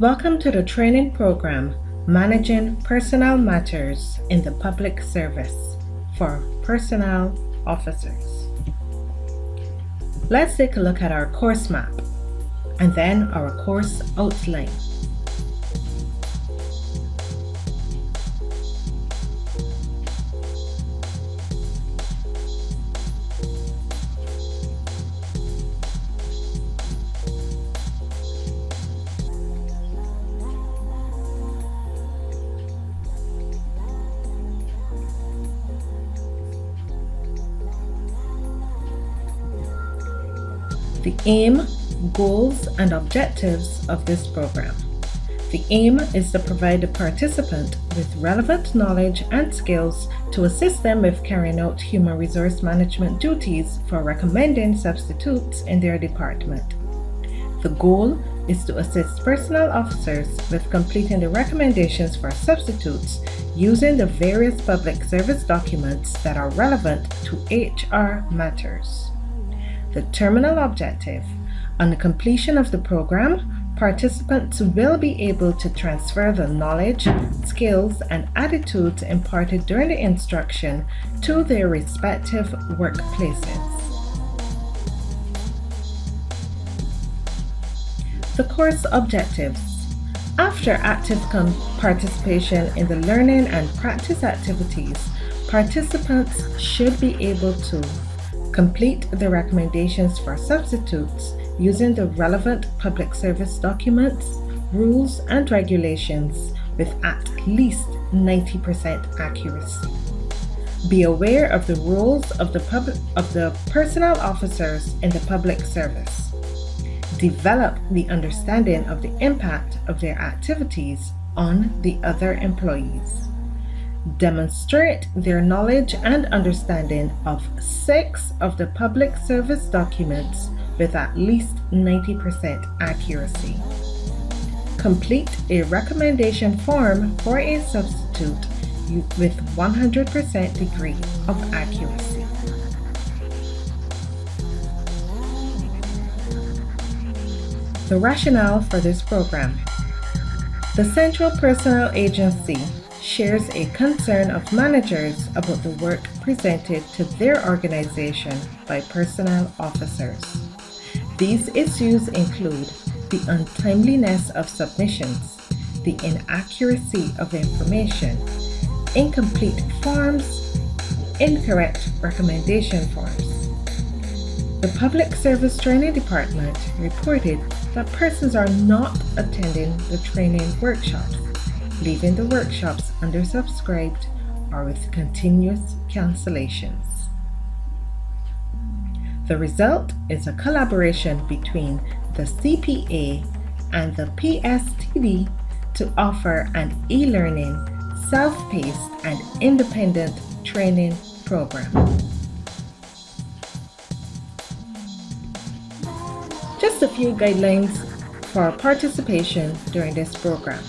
Welcome to the training program, Managing Personnel Matters in the Public Service for Personnel Officers. Let's take a look at our course map and then our course outline. The aim, goals, and objectives of this program. The aim is to provide the participant with relevant knowledge and skills to assist them with carrying out human resource management duties for recommending substitutes in their department. The goal is to assist personnel officers with completing the recommendations for substitutes using the various public service documents that are relevant to HR matters. The terminal objective: on the completion of the program, participants will be able to transfer the knowledge, skills, and attitudes imparted during the instruction to their respective workplaces. The course objectives. After active participation in the learning and practice activities, participants should be able to complete the recommendations for substitutes using the relevant public service documents, rules, and regulations with at least 90% accuracy. Be aware of the roles of the personnel officers in the public service. Develop the understanding of the impact of their activities on the other employees. Demonstrate their knowledge and understanding of 6 of the public service documents with at least 90% accuracy. Complete a recommendation form for a substitute with 100% degree of accuracy. The rationale for this program. The Central Personnel Agency shares a concern of managers about the work presented to their organization by personnel officers. These issues include the untimeliness of submissions, the inaccuracy of information, incomplete forms, incorrect recommendation forms. The Public Service Training Department reported that persons are not attending the training workshops, leaving the workshops undersubscribed or with continuous cancellations. The result is a collaboration between the CPA and the PSTD to offer an e-learning, self-paced, and independent training program. Just a few guidelines for participation during this program.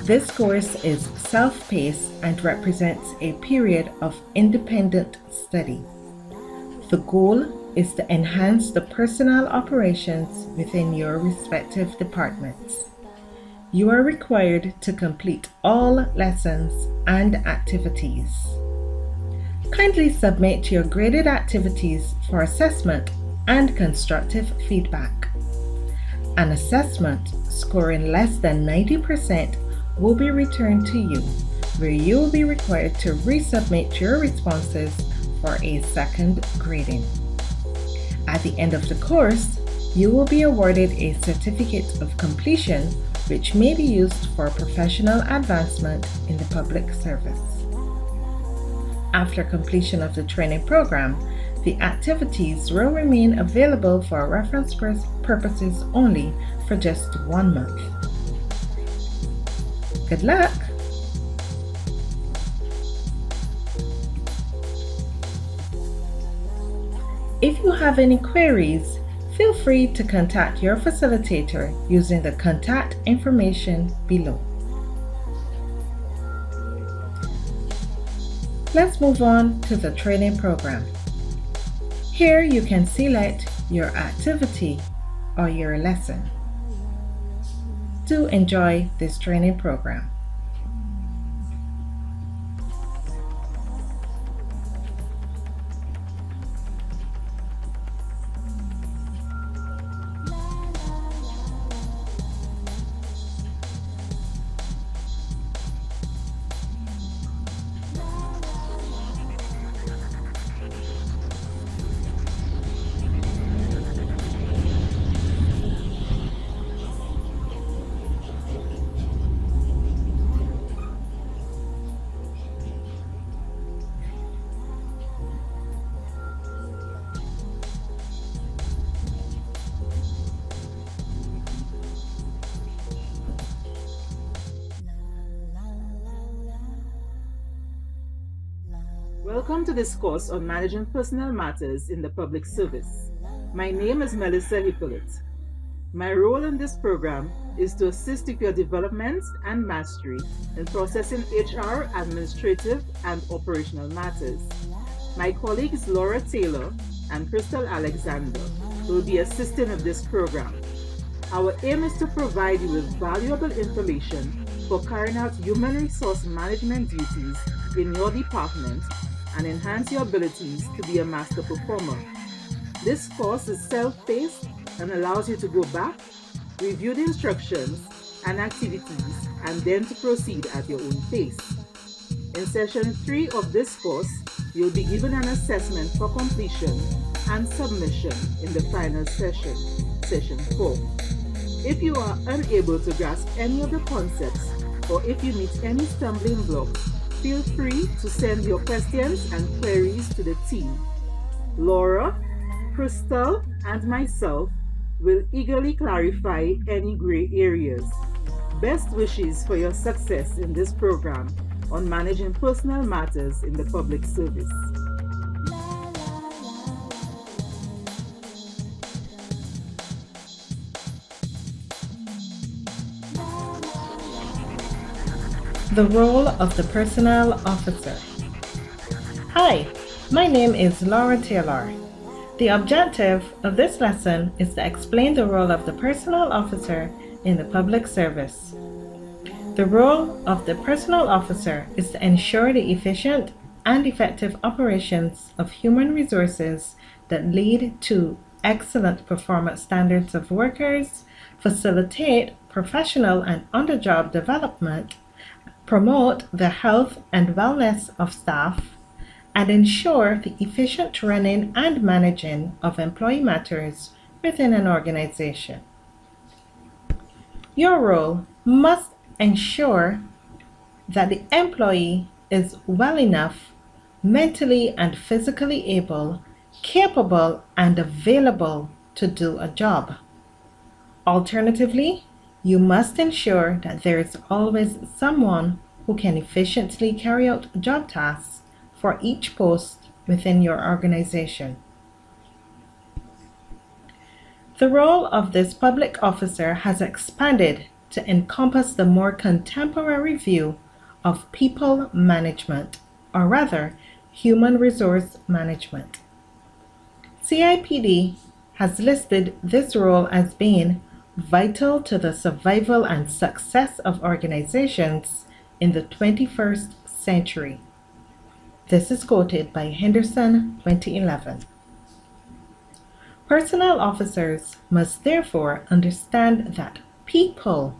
This course is self-paced and represents a period of independent study. The goal is to enhance the personnel operations within your respective departments. You are required to complete all lessons and activities. Kindly submit your graded activities for assessment and constructive feedback. An assessment scoring less than 90% will be returned to you, where you will be required to resubmit your responses for a second grading. At the end of the course, you will be awarded a certificate of completion, which may be used for professional advancement in the public service. After completion of the training program, the activities will remain available for reference purposes only for just 1 month. Good luck! If you have any queries, feel free to contact your facilitator using the contact information below. Let's move on to the training program. Here you can select your activity or your lesson. do enjoy this training program. Welcome to this course on Managing Personnel Matters in the Public Service. My name is Melissa Hippolyte. My role in this program is to assist with your development and mastery in processing HR, administrative, and operational matters. My colleagues Laura Taylor and Crystal Alexander will be assisting with this program. Our aim is to provide you with valuable information for carrying out human resource management duties in your department and enhance your abilities to be a master performer. This course is self-paced and allows you to go back, review the instructions and activities, and then to proceed at your own pace. In session 3 of this course, you'll be given an assessment for completion and submission in the final session, session 4. If you are unable to grasp any of the concepts, or if you meet any stumbling blocks, feel free to send your questions and queries to the team. Laura, Crystal, and myself will eagerly clarify any gray areas. Best wishes for your success in this program on managing personnel matters in the public service. The role of the personnel officer. Hi, my name is Laura Taylor. The objective of this lesson is to explain the role of the personnel officer in the public service. The role of the personnel officer is to ensure the efficient and effective operations of human resources that lead to excellent performance standards of workers, facilitate professional and on-the-job development, promote the health and wellness of staff, and ensure the efficient running and managing of employee matters within an organization. Your role must ensure that the employee is well enough, mentally and physically able, capable, and available to do a job. Alternatively, you must ensure that there is always someone who can efficiently carry out job tasks for each post within your organization. The role of this public officer has expanded to encompass the more contemporary view of people management, or rather, human resource management. CIPD has listed this role as being vital to the survival and success of organizations in the 21st century. This is quoted by Henderson, 2011. Personnel officers must therefore understand that people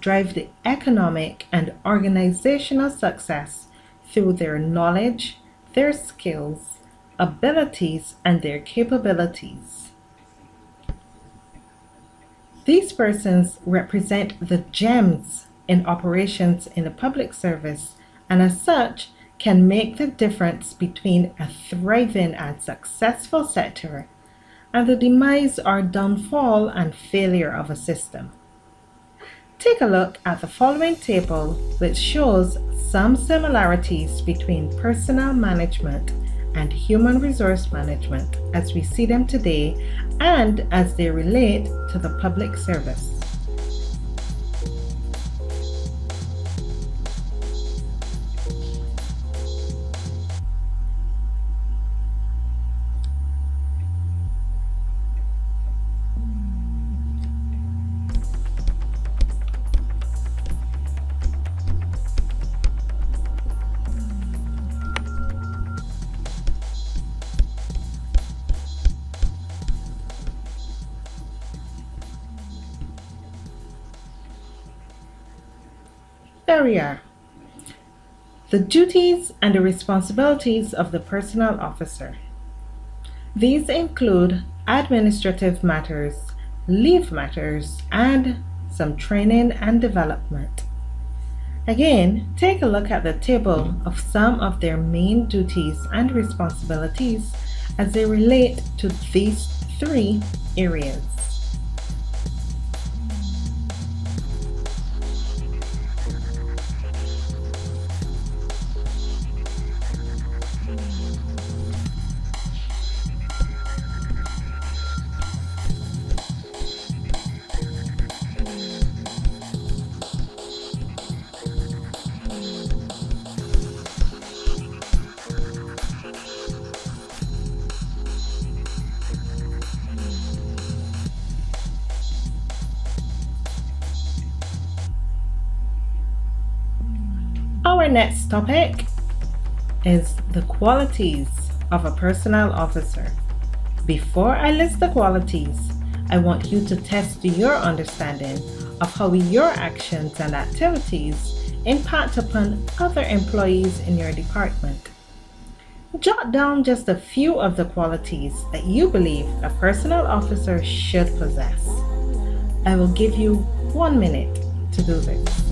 drive the economic and organizational success through their knowledge, their skills, abilities, and their capabilities. These persons represent the gems in operations in the public service, and as such can make the difference between a thriving and successful sector and the demise or downfall and failure of a system. Take a look at the following table, which shows some similarities between personnel management and human resource management as we see them today and as they relate to the public service. There we are. The duties and the responsibilities of the personnel officer. These include administrative matters, leave matters, and some training and development. Again, take a look at the table of some of their main duties and responsibilities as they relate to these three areas. Our next topic is the qualities of a personnel officer. Before I list the qualities, I want you to test your understanding of how your actions and activities impact upon other employees in your department. Jot down just a few of the qualities that you believe a personnel officer should possess. I will give you 1 minute to do this.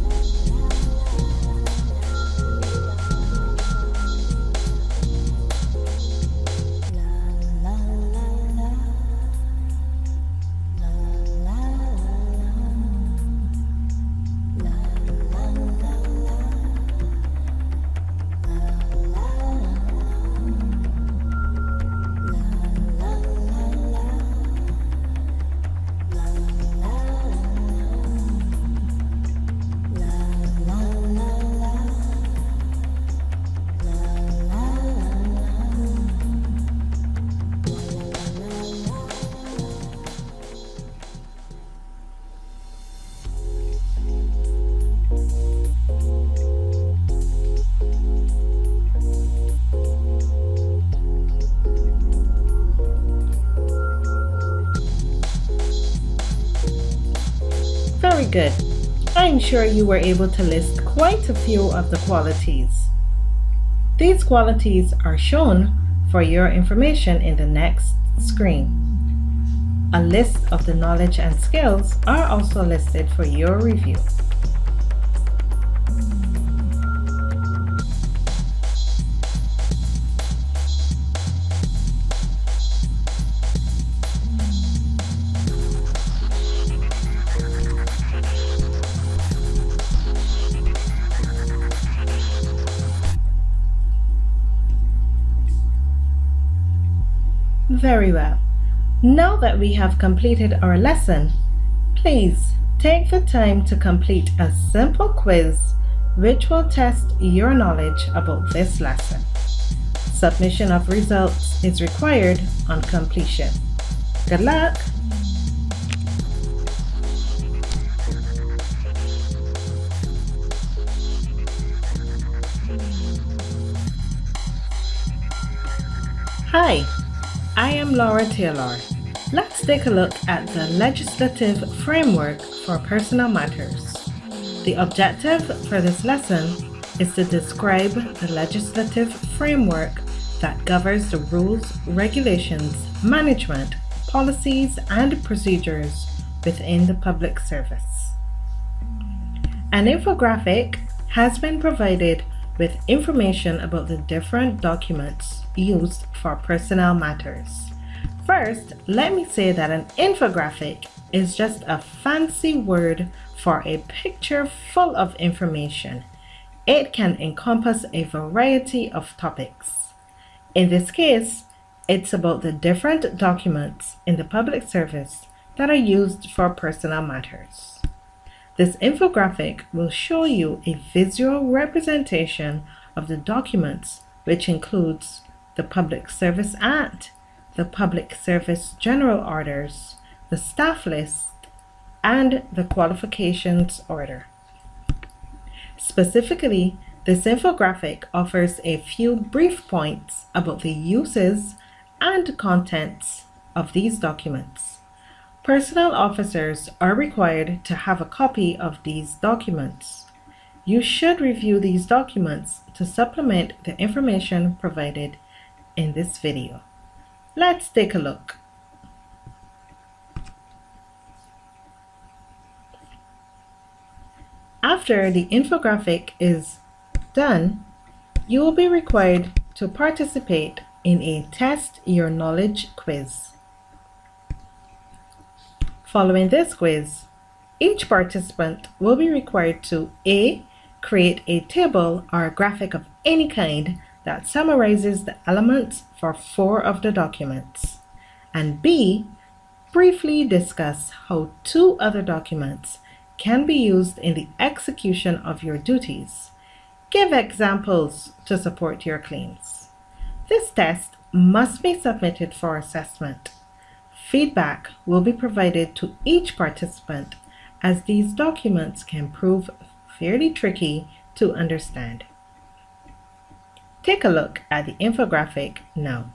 Very good. I'm sure you were able to list quite a few of the qualities. These qualities are shown for your information in the next screen. A list of the knowledge and skills are also listed for your review. Very well. Now that we have completed our lesson, please take the time to complete a simple quiz which will test your knowledge about this lesson. Submission of results is required on completion. Good luck! Hi, I am Laura Taylor. Let's take a look at the legislative framework for personnel matters. The objective for this lesson is to describe the legislative framework that governs the rules, regulations, management, policies, and procedures within the public service. An infographic has been provided with information about the different documents used for personnel matters. First, let me say that an infographic is just a fancy word for a picture full of information. It can encompass a variety of topics. In this case, it's about the different documents in the public service that are used for personnel matters. This infographic will show you a visual representation of the documents, which includes the Public Service Act, the Public Service General Orders, the Staff List, and the Qualifications Order. Specifically, this infographic offers a few brief points about the uses and contents of these documents. Personnel officers are required to have a copy of these documents. You should review these documents to supplement the information provided in this video. Let's take a look. After the infographic is done, you will be required to participate in a Test Your Knowledge quiz. Following this quiz, each participant will be required to A. Create a table or a graphic of any kind that summarizes the elements for 4 of the documents, and B. Briefly discuss how 2 other documents can be used in the execution of your duties. Give examples to support your claims. This test must be submitted for assessment. Feedback will be provided to each participant, as these documents can prove fairly tricky to understand. Take a look at the infographic now.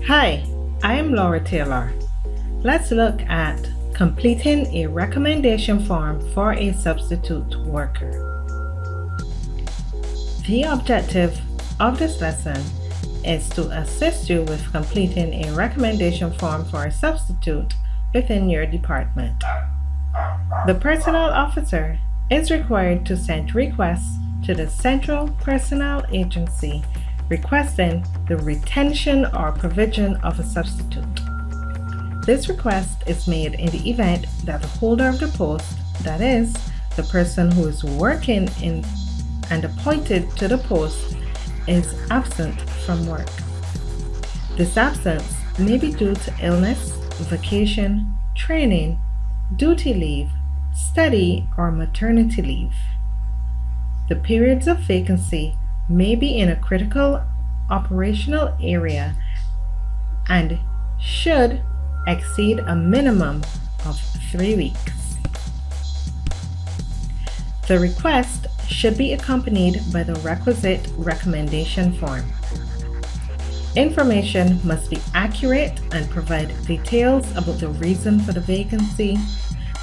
Hi, I am Laura Taylor. Let's look at completing a recommendation form for a substitute worker. The objective of this lesson is to assist you with completing a recommendation form for a substitute within your department. The personnel officer is required to send requests to the Central Personnel Agency requesting the retention or provision of a substitute. This request is made in the event that the holder of the post, that is, the person who is working in and appointed to the post, is absent from work. This absence may be due to illness, vacation, training, duty leave, study, or maternity leave. The periods of vacancy may be in a critical operational area and should exceed a minimum of 3 weeks. The request should be accompanied by the requisite recommendation form. Information must be accurate and provide details about the reason for the vacancy,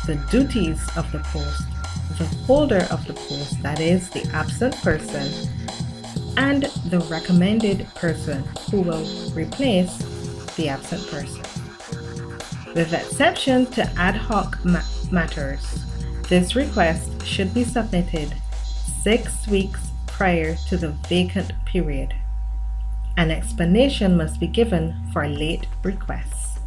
the duties of the post, the holder of the post, that is, the absent person, and the recommended person who will replace the absent person. With exception to ad hoc matters, this request should be submitted 6 weeks prior to the vacant period. An explanation must be given for late requests.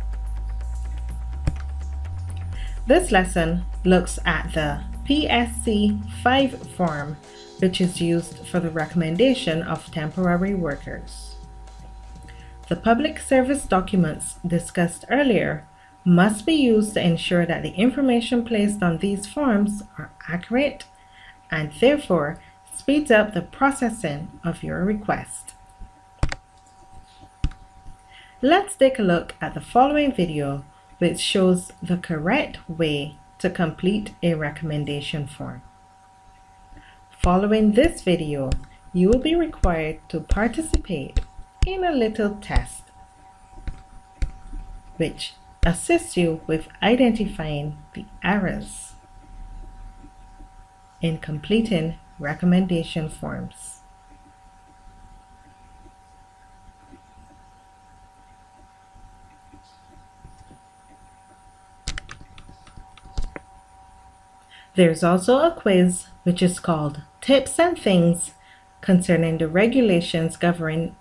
This lesson looks at the PSC-5 form, which is used for the recommendation of temporary workers. The public service documents discussed earlier must be used to ensure that the information placed on these forms are accurate and therefore speeds up the processing of your request. Let's take a look at the following video, which shows the correct way to complete a recommendation form. Following this video, you will be required to participate in a little test, which assists you with identifying the errors in completing recommendation forms. There's also a quiz which is called Tips and Things concerning the regulations governing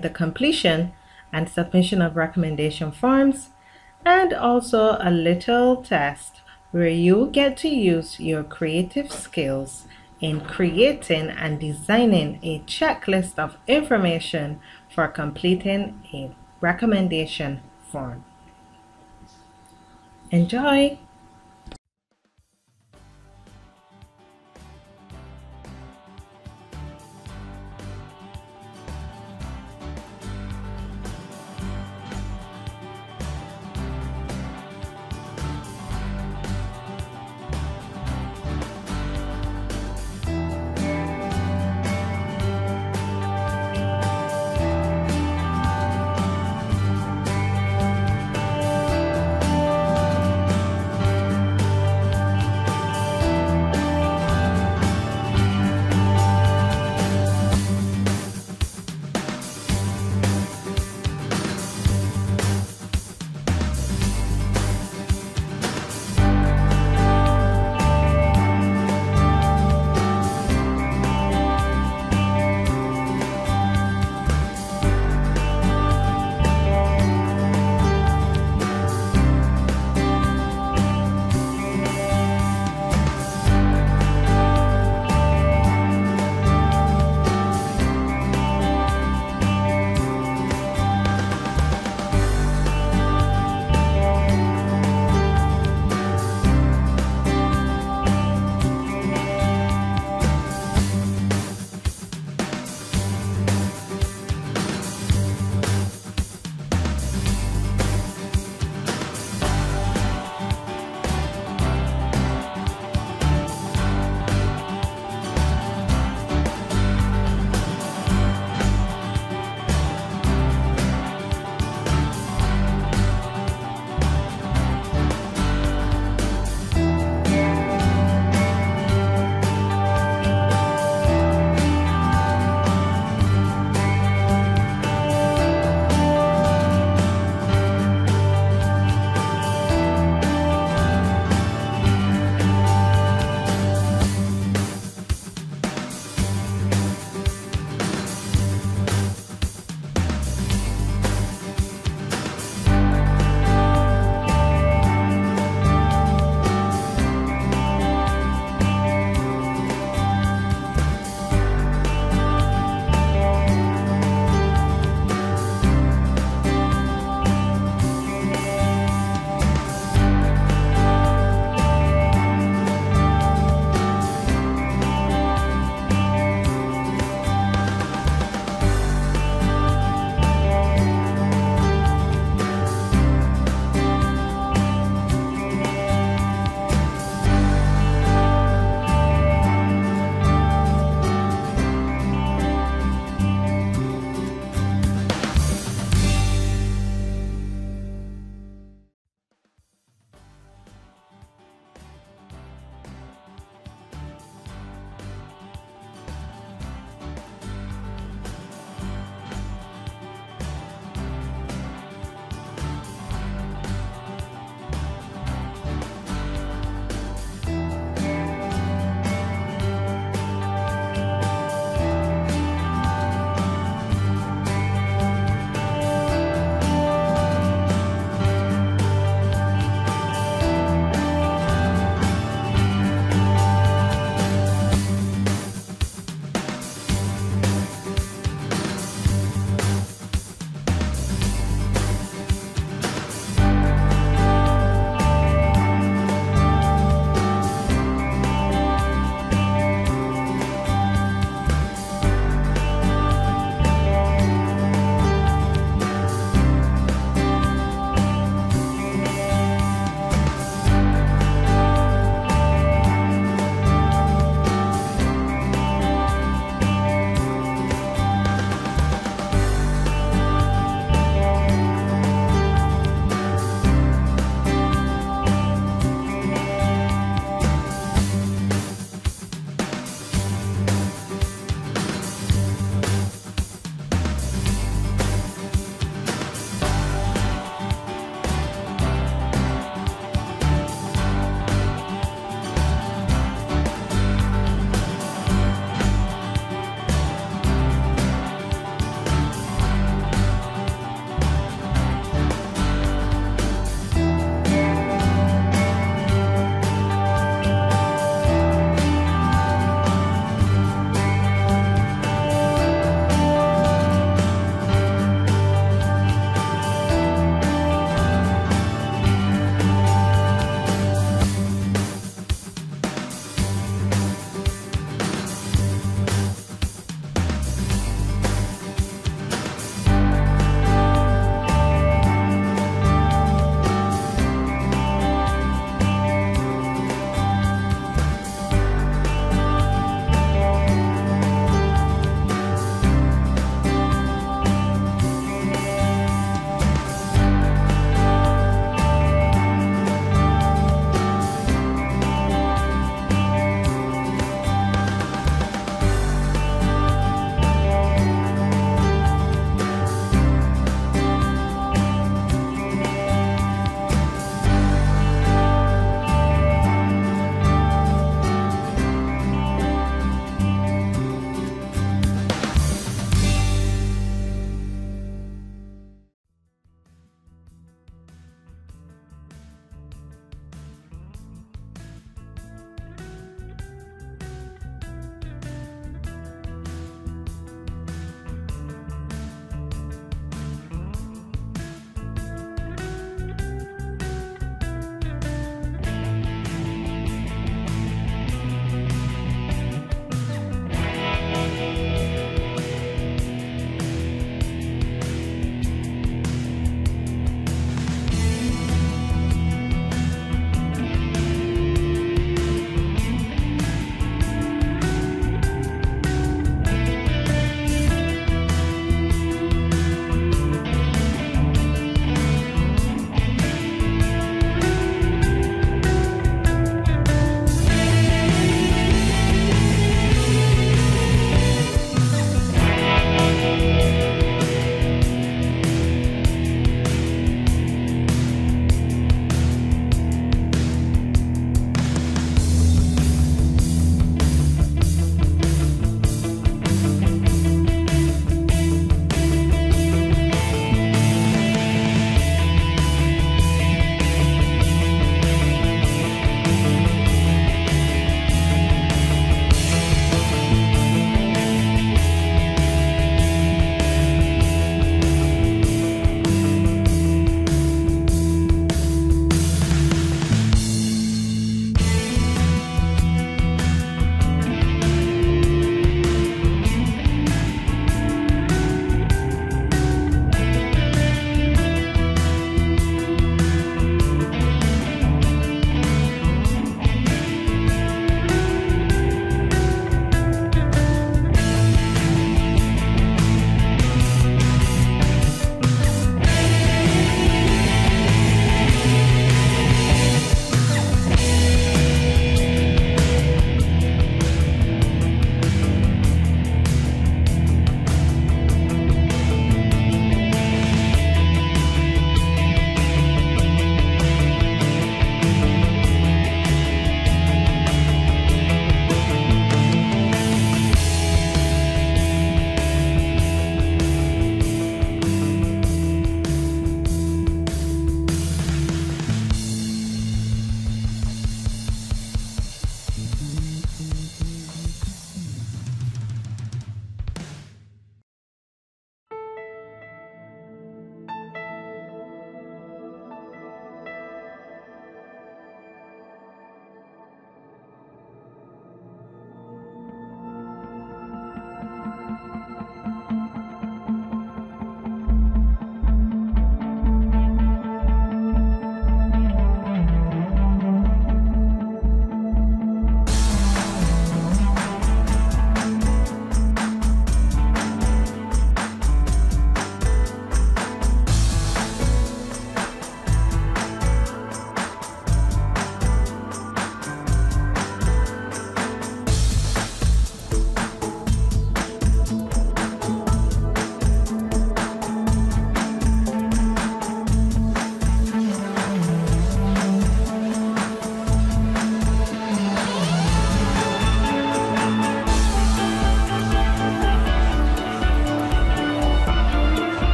the completion and submission of recommendation forms, and also a little test where you get to use your creative skills in creating and designing a checklist of information for completing a recommendation form. Enjoy!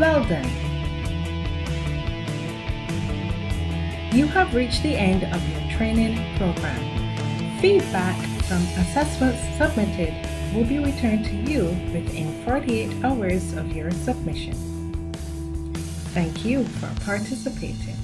Well done! You have reached the end of your training program. Feedback from assessments submitted will be returned to you within 48 hours of your submission. Thank you for participating.